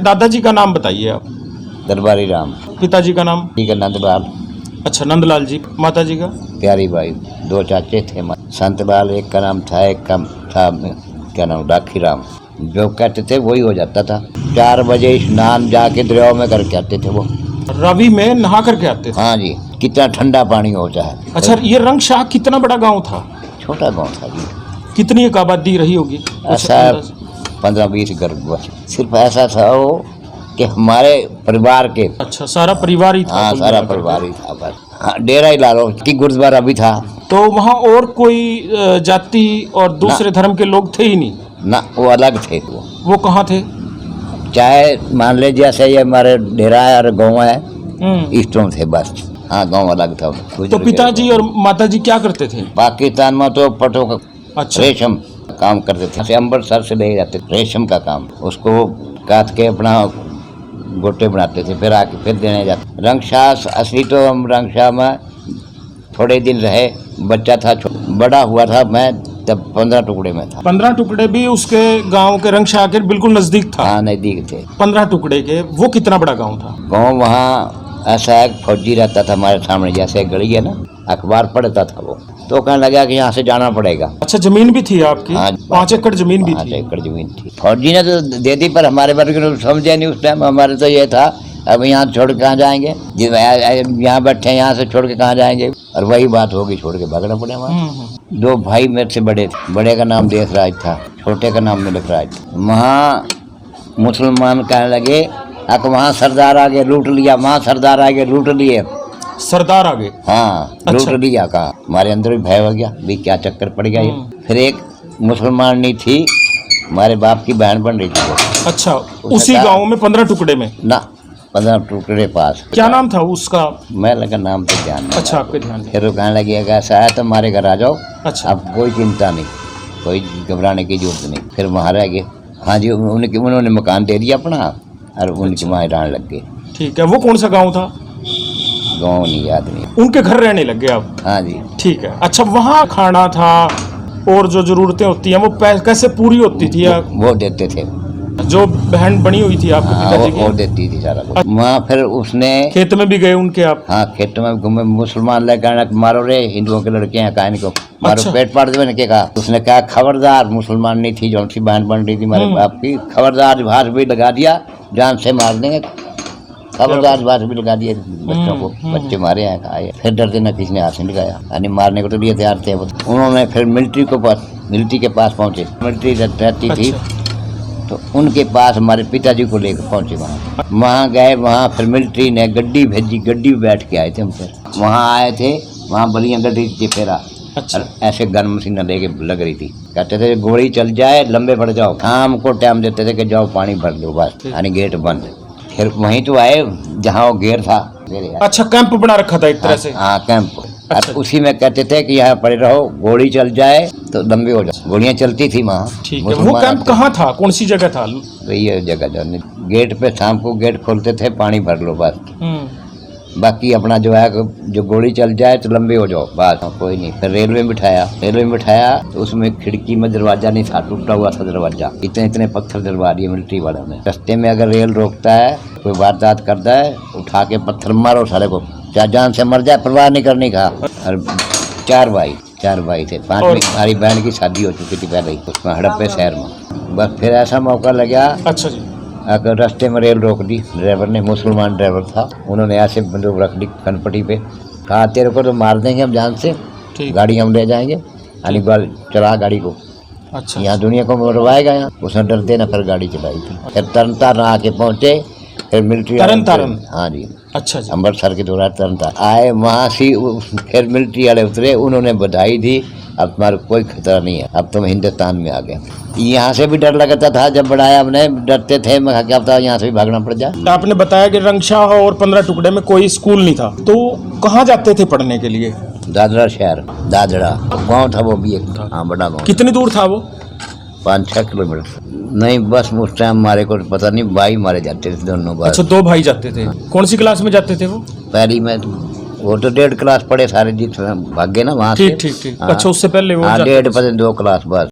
दादाजी का नाम बताइए आप। दरबारी राम। पिताजी का नाम? ठीक है, नंदलाल। अच्छा, नंदलाल जी। माता जी का? प्यारी बाई। दो चाचे थे। संतलाल एक का नाम था, एक का था क्या नाम, राखी राम। जो कहते थे वही हो जाता था। 4 बजे स्नान जाके दरिया में करके आते थे वो। रावी में नहा करके आते थे? हाँ जी, कितना ठंडा पानी होता है। अच्छा, ये रंगशाह कितना बड़ा गांव था? छोटा गांव था जी। कितनी एक आबादी रही होगी? ऐसा 15-20 घर बस। सिर्फ ऐसा था वो कि हमारे परिवार के। अच्छा, सारा परिवार ही था? हाँ, कुल सारा मिलाकर के। परिवार ही था बस। हाँ, डेरा ही ला लो कि गुरुद्वारा भी था। तो वहाँ और कोई जाति और दूसरे धर्म के लोग थे ही नहीं? ना, वो अलग थे। वो कहाँ थे? चाहे मान ले जैसे ये हमारे डेरा है और गाँव है, इष्टों थे बस। हाँ, गाँव अलग था। तो पिताजी और माताजी क्या करते थे? पाकिस्तान में तो पटो का अच्छा। रेशम काम करते थे। अमृतसर से ले जाते थे रेशम का काम, उसको काट के अपना गोटे बनाते थे, फिर आके फिर देने जाते। रंगशाह असली तो हम रंगशाह में थोड़े दिन रहे। बच्चा था, बड़ा हुआ था मैं तब 15 टुकड़े में था। 15 टुकड़े भी उसके गांव के रंगशाह के बिल्कुल नजदीक था? हाँ, नजदीक थे। 15 टुकड़े के वो कितना बड़ा गांव था? गाँव वहाँ ऐसा एक फौजी रहता था हमारे सामने, जैसे गली है ना, अखबार पढ़ता था वो। तो कहने लगा कि यहाँ से जाना पड़ेगा। अच्छा, जमीन भी थी आपकी? हाँ, 5 एकड़ जमीन भी 5 थी? एकड़ जमीन थी। फौजी ने तो दे दी, पर हमारे वर्ग ने समझे नहीं उस टाइम। हमारे तो ये था, अब यहाँ छोड़ के कहाँ जाएंगे, यहाँ बैठे यहाँ से छोड़ के कहाँ जाएंगे। और वही बात होगी, छोड़ के भागना पड़े हमारे। 2 भाई मेरे से बड़े थे। बड़े का नाम देशराज था, छोटे का नाम मिलकराज। वहाँ मुसलमान कहने लगे, अब वहाँ सरदार आगे लूट लिया, वहाँ सरदार आगे लूट लिए। सरदार आगे? हाँ, अच्छा। लूट लिया। कहा हमारे अंदर भी भय हो गया, भी क्या चक्कर पड़ गया ये। फिर एक मुसलमान नहीं थी, हमारे बाप की बहन बन रही थी वो। अच्छा, उसी गांव में 15 टुकड़े में? ना, 15 टुकड़े पास। क्या नाम था उसका? मैं लगा नाम तो ध्यान नहीं। अच्छा, आपके ध्यान में। फिर वो कहने लगी अगर ऐसा है तो हमारे घर आ जाओ। अच्छा। अब कोई चिंता नहीं, कोई घबराने की जरूरत नहीं। फिर वहाँ रह गए। हाँ जी, उन्होंने मकान दे दिया अपना, और उनके वहाँ रहने लग गए। ठीक है, वो कौन सा गांव था? गाँव नहीं याद नहीं। उनके घर रहने लग गए आप? हाँ जी। ठीक है। अच्छा, वहाँ खाना था और जो जरूरतें होती हैं वो कैसे पूरी होती थी? या वो देते थे, जो बहन बनी हुई थी आपके हाँ, पिताजी वो की? देती थी सारा कुछ। वहाँ फिर उसने खेत में भी गए उनके आप? हाँ, खेत में घूमे। मुसलमान लेकर मारो रे, हिंदुओं के लड़के हैं, कहा इनको मारो। अच्छा। पेट पाड़ देवे ने कहा। उसने कहा खबरदार, मुसलमान नहीं थी, जो सी बहन बन रही थी मेरे बाप की, खबरदार भाष भी लगा दिया, जान से मार देंगे। खबरदार भाष भी लगा दिए बच्चों को। बच्चे मारे हैं, खाए। फिर डरते न किसी ने हाथ नहीं लगाया, यानी मारने को तो लिए तैयार थे। उन्होंने फिर मिलिट्री के पास पहुंचे। मिलिट्री रहती थी, तो उनके पास हमारे पिताजी को लेकर पहुंचे। वहाँ गए, वहाँ फिर मिलिट्री ने गड्डी भेजी, गड्डी में बैठ के आए थे हम। फिर वहाँ आए थे, वहाँ बलियाँ गड्डी थी फेरा। अच्छा। ऐसे गन मशीन लेके लग रही थी। कहते थे गोली चल जाए लंबे बढ़ जाओ। शाम को टाइम देते थे कि जाओ पानी भर लो बस, यानी गेट बंद। फिर वहीं तो आए जहाँ वो घेर था। अच्छा, कैंप बना रखा था एक तरह से? हाँ, कैंप। अच्छा। और उसी में कहते थे कि यहाँ पड़े रहो, गोली चल जाए तो लंबी हो जाए। गोलियाँ चलती थी वहाँ। ठीक है। वो कैंप कहाँ था, कौन सी जगह था? तो ये जगह जो गेट पे शाम को गेट खोलते थे, पानी भर लो बस। बाकी अपना जो है, जो गोली चल जाए तो लंबे हो जाओ बस, कोई नहीं। फिर रेलवे में बिठाया तो उसमें खिड़की में दरवाजा नहीं था, टूटा हुआ था दरवाजा। इतने पत्थर डलवा दिए मिलिट्री वालों ने। रास्ते में अगर रेल रोकता है, कोई वारदात करता है, उठा के पत्थर मारो सारे को, चाहे जान से मर जाए, परवाह नहीं करने का। और 4 भाई थे। 5वीं हमारी बहन की शादी हो चुकी थी पहले ही, उसमें हड़प्पे शहर में। बस फिर ऐसा मौका लगा। अच्छा जी। अगर रास्ते में रेल रोक दी, ड्राइवर ने, मुसलमान ड्राइवर था, उन्होंने ऐसे बंदूक रख दी कनपट्टी पे। कहा तेरे को तो मार देंगे हम जान से, गाड़ी हम ले जाएंगे, यानी चला गाड़ी को। अच्छा। यहाँ दुनिया को मरवाएगा यहाँ। उसने डरते ना फिर गाड़ी चलाई थी। फिर तरन आके पहुँचे। फिर मिलिट्री तरन। हाँ जी। अच्छा जी। अमृतसर के दौरान तरन आए, वहाँ से फिर मिलिट्री वाले उतरे, उन्होंने बधाई दी, अब तुम्हारा कोई खतरा नहीं है, अब तुम हिंदुस्तान में आ गए। यहाँ से भी डर लगता था, जब बढ़ाया हमने, डरते थे, मैं क्या पता यहाँ से भी भागना पड़ जाए। आपने बताया कि रंगशाह और 15 टुकड़े में कोई स्कूल नहीं था, तो कहाँ जाते थे पढ़ने के लिए? दादरा शहर, दादरा गाँव था वो भी एक। हाँ, बड़ा गाँव। कितनी दूर था वो? 5-6 किलोमीटर। नहीं, बस उस टाइम हमारे को पता नहीं, भाई मारे जाते थे दोनों बार। अच्छा, 2 भाई जाते थे। कौन सी क्लास में जाते थे वो? पहली में। वो तो 1.5 क्लास पढ़े सारे, जी भागे ना वहाँ से। ठीक। अच्छा, उससे पहले वो 1.5 2 क्लास बस।